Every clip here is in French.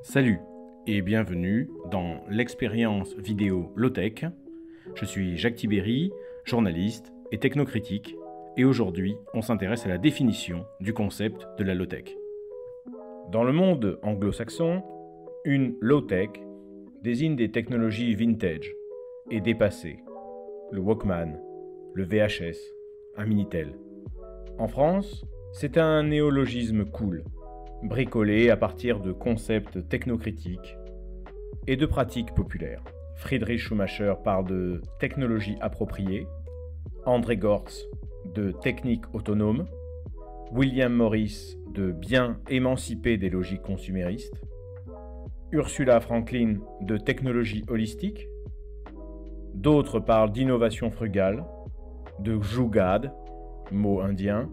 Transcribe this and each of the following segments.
Salut et bienvenue dans l'expérience vidéo Low-Tech. Je suis Jacques Tibéry, journaliste et technocritique, et aujourd'hui on s'intéresse à la définition du concept de la low-tech. Dans le monde anglo-saxon, une low-tech désigne des technologies vintage et dépassées, le Walkman, le VHS, un Minitel. En France, c'est un néologisme cool, bricolé à partir de concepts technocritiques et de pratiques populaires. Friedrich Schumacher parle de technologie appropriée, André Gortz de technique autonome, William Morris de bien émancipé des logiques consuméristes, Ursula Franklin de technologie holistique, d'autres parlent d'innovation frugale, de Jugaad, mot indien,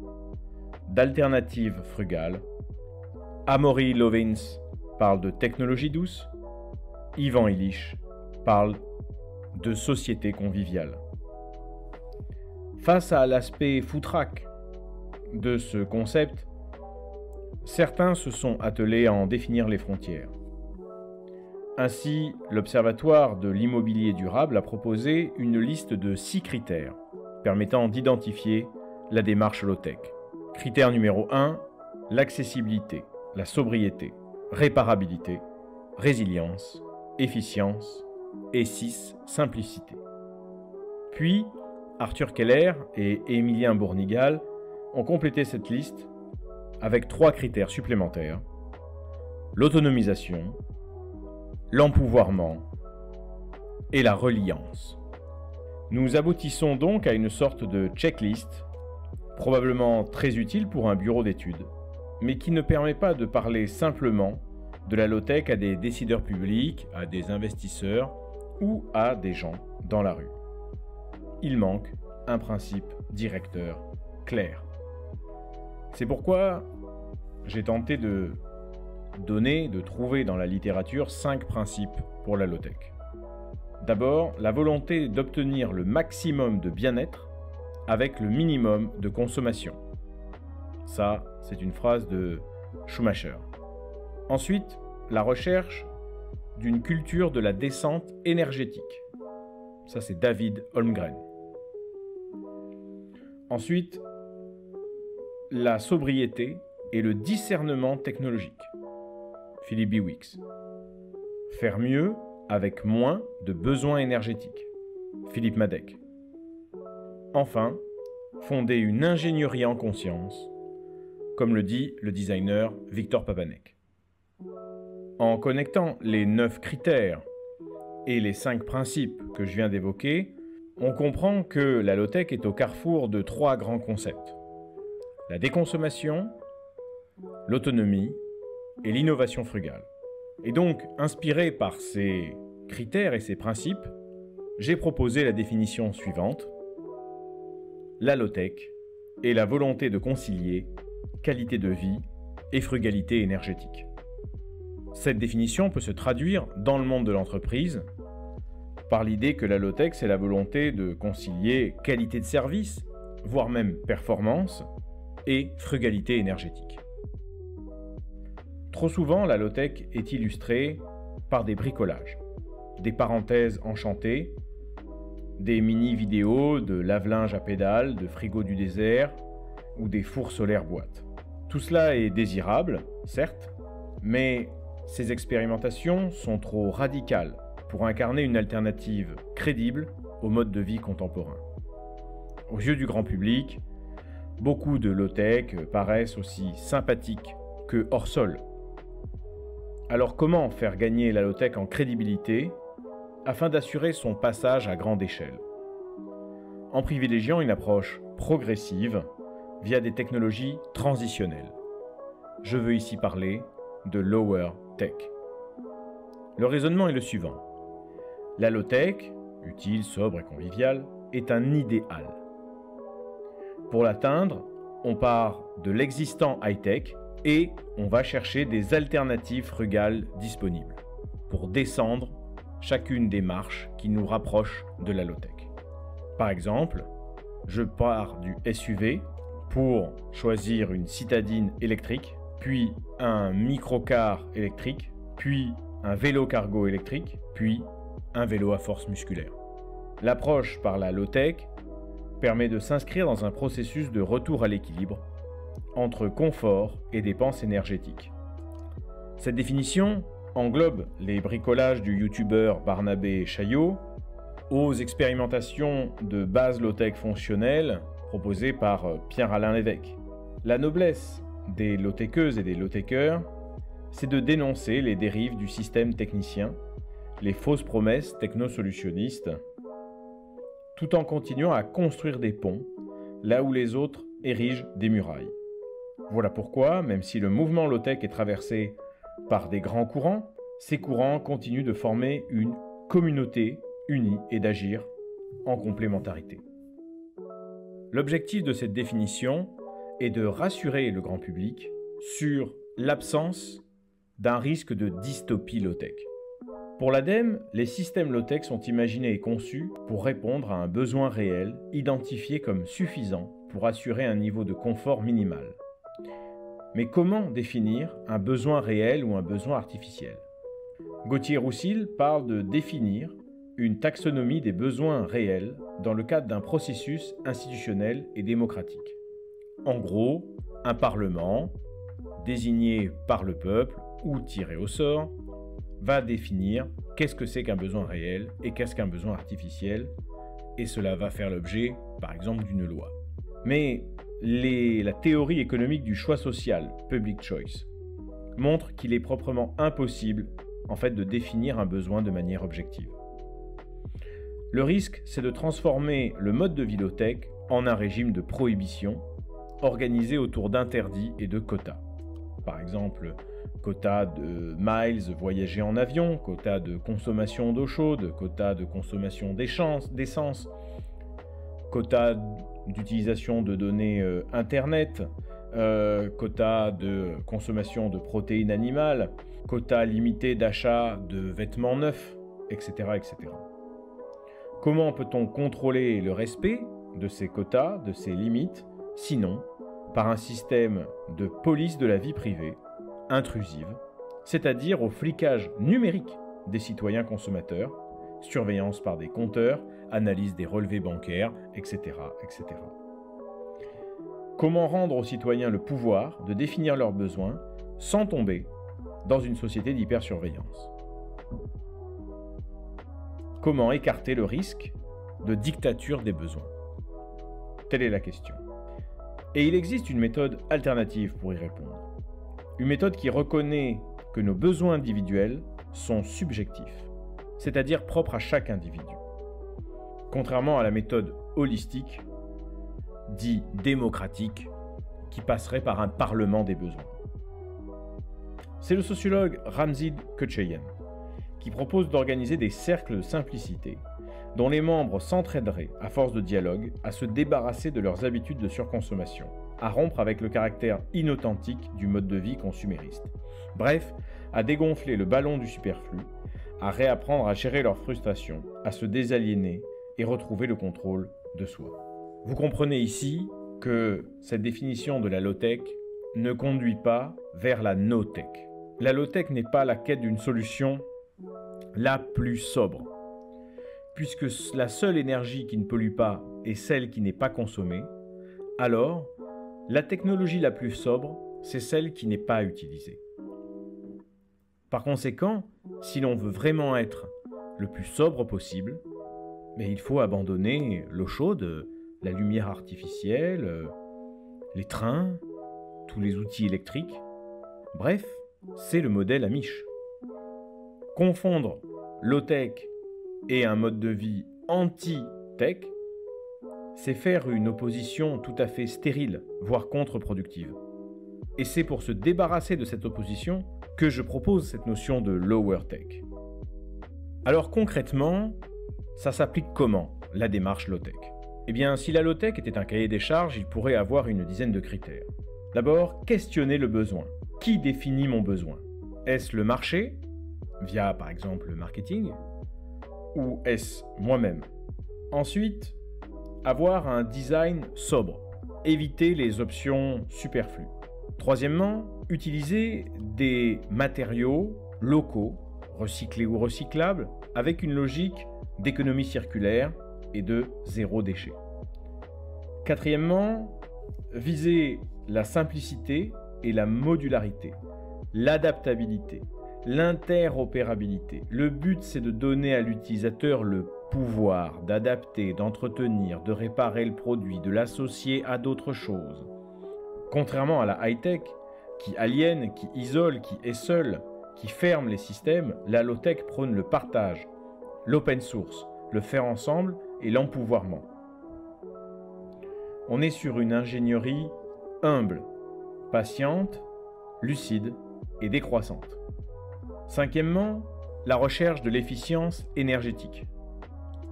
d'alternative frugale. Amaury Lovins parle de technologie douce, Ivan Illich parle de société conviviale. Face à l'aspect foutraque de ce concept, certains se sont attelés à en définir les frontières. Ainsi, l'Observatoire de l'immobilier durable a proposé une liste de 6 critères permettant d'identifier la démarche low-tech. Critère numéro 1, l'accessibilité, la sobriété, réparabilité, résilience, efficience et 6, simplicité. Puis, Arthur Keller et Émilien Bournigal ont complété cette liste avec 3 critères supplémentaires: l'autonomisation, l'empouvoirment et la reliance. Nous aboutissons donc à une sorte de checklist, probablement très utile pour un bureau d'études, mais qui ne permet pas de parler simplement de la low-tech à des décideurs publics, à des investisseurs ou à des gens dans la rue. Il manque un principe directeur clair. C'est pourquoi j'ai tenté de trouver dans la littérature 5 principes pour la low-tech. D'abord, la volonté d'obtenir le maximum de bien-être avec le minimum de consommation. Ça, c'est une phrase de Schumacher. Ensuite, la recherche d'une culture de la descente énergétique. Ça, c'est David Holmgren. Ensuite, la sobriété et le discernement technologique. Philippe Biwix. Faire mieux avec moins de besoins énergétiques. Philippe Madec. Enfin, fonder une ingénierie en conscience, comme le dit le designer Victor Papanek. En connectant les 9 critères et les 5 principes que je viens d'évoquer, on comprend que la low-tech est au carrefour de 3 grands concepts: la déconsommation, l'autonomie et l'innovation frugale. Et donc, inspiré par ces critères et ces principes, j'ai proposé la définition suivante: la low-tech est la volonté de concilier qualité de vie et frugalité énergétique. Cette définition peut se traduire dans le monde de l'entreprise par l'idée que la low-tech, c'est la volonté de concilier qualité de service, voire même performance, et frugalité énergétique. Trop souvent, la low-tech est illustrée par des bricolages, des parenthèses enchantées, des mini-vidéos de lave-linge à pédales, de frigo du désert ou des fours solaires boîtes. Tout cela est désirable, certes, mais ces expérimentations sont trop radicales pour incarner une alternative crédible au mode de vie contemporain. Aux yeux du grand public, beaucoup de low-tech paraissent aussi sympathiques que hors sol. Alors comment faire gagner la low-tech en crédibilité afin d'assurer son passage à grande échelle? En privilégiant une approche progressive via des technologies transitionnelles. Je veux ici parler de lower tech. Le raisonnement est le suivant. La low-tech, utile, sobre et conviviale, est un idéal. Pour l'atteindre, on part de l'existant high-tech et on va chercher des alternatives frugales disponibles pour descendre chacune des marches qui nous rapprochent de la low-tech. Par exemple, je pars du SUV pour choisir une citadine électrique puis un microcar électrique, puis un vélo cargo électrique, puis un vélo à force musculaire. L'approche par la low-tech permet de s'inscrire dans un processus de retour à l'équilibre entre confort et dépenses énergétiques. Cette définition englobe les bricolages du youtubeur Barnabé Chaillot aux expérimentations de base low-tech fonctionnelles proposées par Pierre-Alain Lévesque. La noblesse des low-techeuses et des low-techeurs, c'est de dénoncer les dérives du système technicien, les fausses promesses technosolutionnistes, tout en continuant à construire des ponts là où les autres érigent des murailles. Voilà pourquoi, même si le mouvement low-tech est traversé par des grands courants, ces courants continuent de former une communauté unie et d'agir en complémentarité. L'objectif de cette définition est de rassurer le grand public sur l'absence d'un risque de dystopie low-tech. Pour l'ADEME, les systèmes low-tech sont imaginés et conçus pour répondre à un besoin réel, identifié comme suffisant pour assurer un niveau de confort minimal. Mais comment définir un besoin réel ou un besoin artificiel ? Gauthier-Roussil parle de définir une taxonomie des besoins réels dans le cadre d'un processus institutionnel et démocratique. En gros, un parlement, désigné par le peuple ou tiré au sort, va définir qu'est-ce que c'est qu'un besoin réel et qu'est-ce qu'un besoin artificiel, et cela va faire l'objet, par exemple, d'une loi. Mais la théorie économique du choix social, public choice, montre qu'il est proprement impossible, en fait, de définir un besoin de manière objective. Le risque, c'est de transformer le mode de vie low-tech en un régime de prohibition, organisé autour d'interdits et de quotas. Par exemple, quota de miles voyagés en avion, quota de consommation d'eau chaude, quota de consommation d'essence, quota d'utilisation de données Internet, quota de consommation de protéines animales, quota limité d'achat de vêtements neufs, etc., etc. Comment peut-on contrôler le respect de ces quotas, de ces limites, sinon par un système de police de la vie privée intrusive, c'est-à-dire au flicage numérique des citoyens consommateurs, surveillance par des compteurs, analyse des relevés bancaires, etc., etc. Comment rendre aux citoyens le pouvoir de définir leurs besoins sans tomber dans une société d'hypersurveillance ? Comment écarter le risque de dictature des besoins ? Telle est la question. Et il existe une méthode alternative pour y répondre. Une méthode qui reconnaît que nos besoins individuels sont subjectifs, c'est-à-dire propres à chaque individu. Contrairement à la méthode holistique, dit démocratique, qui passerait par un parlement des besoins. C'est le sociologue Ramzid Kochayan qui propose d'organiser des cercles de simplicité dont les membres s'entraideraient, à force de dialogue, à se débarrasser de leurs habitudes de surconsommation, à rompre avec le caractère inauthentique du mode de vie consumériste. Bref, à dégonfler le ballon du superflu, à réapprendre à gérer leurs frustrations, à se désaliéner et retrouver le contrôle de soi. Vous comprenez ici que cette définition de la low-tech ne conduit pas vers la no-tech. La low-tech n'est pas la quête d'une solution la plus sobre, puisque la seule énergie qui ne pollue pas est celle qui n'est pas consommée, alors la technologie la plus sobre, c'est celle qui n'est pas utilisée. Par conséquent, si l'on veut vraiment être le plus sobre possible, mais il faut abandonner l'eau chaude, la lumière artificielle, les trains, tous les outils électriques. Bref, c'est le modèle Amish. Confondre low-tech et un mode de vie anti-tech, c'est faire une opposition tout à fait stérile, voire contre-productive. Et c'est pour se débarrasser de cette opposition que je propose cette notion de lower tech. Alors concrètement, ça s'applique comment, la démarche low-tech ? Eh bien, si la low-tech était un cahier des charges, il pourrait avoir une dizaine de critères. D'abord, questionner le besoin. Qui définit mon besoin ? Est-ce le marché, via par exemple le marketing, ou est-ce moi-même ? Ensuite, avoir un design sobre. Éviter les options superflues. Troisièmement, Utiliser des matériaux locaux, recyclés ou recyclables, avec une logique d'économie circulaire et de zéro déchet. Quatrièmement, viser la simplicité et la modularité, l'adaptabilité, l'interopérabilité. Le but, c'est de donner à l'utilisateur le pouvoir d'adapter, d'entretenir, de réparer le produit, de l'associer à d'autres choses. Contrairement à la high-tech, qui aliène, qui isole, qui est seule, qui ferme les systèmes, la low-tech prône le partage, l'open source, le faire ensemble et l'empouvoirment. On est sur une ingénierie humble, patiente, lucide et décroissante. Cinquièmement, la recherche de l'efficience énergétique.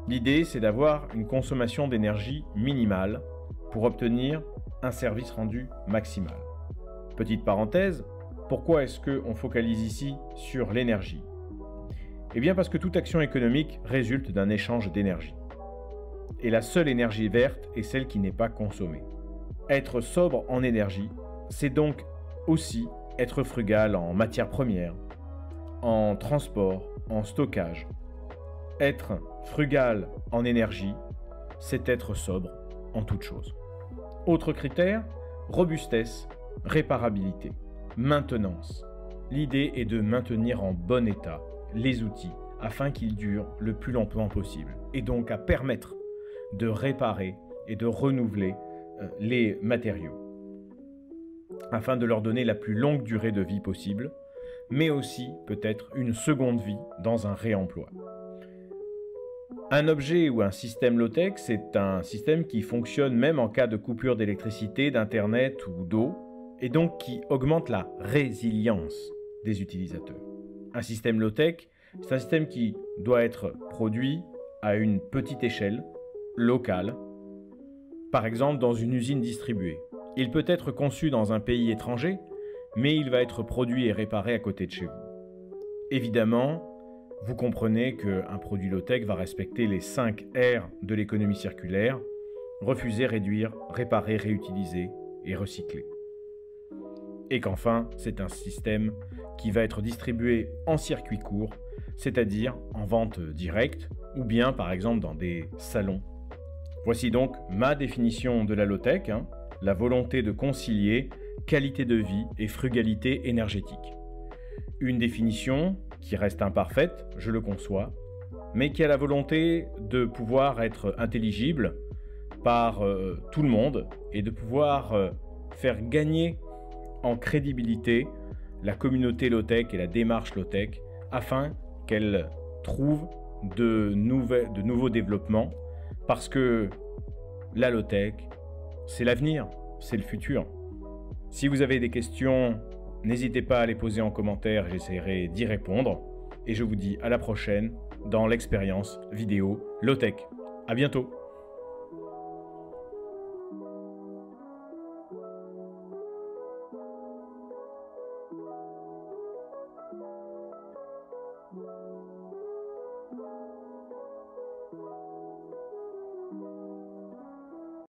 L'idée, c'est d'avoir une consommation d'énergie minimale pour obtenir un service rendu maximal. Petite parenthèse, pourquoi est-ce qu'on focalise ici sur l'énergie? Eh bien parce que toute action économique résulte d'un échange d'énergie. Et la seule énergie verte est celle qui n'est pas consommée. Être sobre en énergie, c'est donc aussi être frugal en matières premières, en transport, en stockage. Être frugal en énergie, c'est être sobre en toute chose. Autre critère, robustesse, réparabilité, maintenance. L'idée est de maintenir en bon état les outils afin qu'ils durent le plus longtemps possible et donc à permettre de réparer et de renouveler les matériaux afin de leur donner la plus longue durée de vie possible, mais aussi peut-être une seconde vie dans un réemploi. Un objet ou un système low-tech, c'est un système qui fonctionne même en cas de coupure d'électricité, d'internet ou d'eau, et donc qui augmente la résilience des utilisateurs. Un système low-tech, c'est un système qui doit être produit à une petite échelle, locale, par exemple dans une usine distribuée. Il peut être conçu dans un pays étranger, mais il va être produit et réparé à côté de chez vous. Évidemment, vous comprenez qu'un produit low-tech va respecter les 5 R de l'économie circulaire: refuser, réduire, réparer, réutiliser et recycler. Et qu'enfin, c'est un système qui va être distribué en circuit court, c'est-à-dire en vente directe, ou bien par exemple dans des salons. Voici donc ma définition de la low-tech, la volonté de concilier qualité de vie et frugalité énergétique. Une définition qui reste imparfaite, je le conçois, mais qui a la volonté de pouvoir être intelligible par tout le monde et de pouvoir faire gagner en crédibilité la communauté low-tech et la démarche low-tech afin qu'elle trouve de nouveaux développements, parce que la low-tech, c'est l'avenir, c'est le futur. Si vous avez des questions, n'hésitez pas à les poser en commentaire, j'essaierai d'y répondre. Et je vous dis à la prochaine dans l'expérience vidéo low-tech. À bientôt.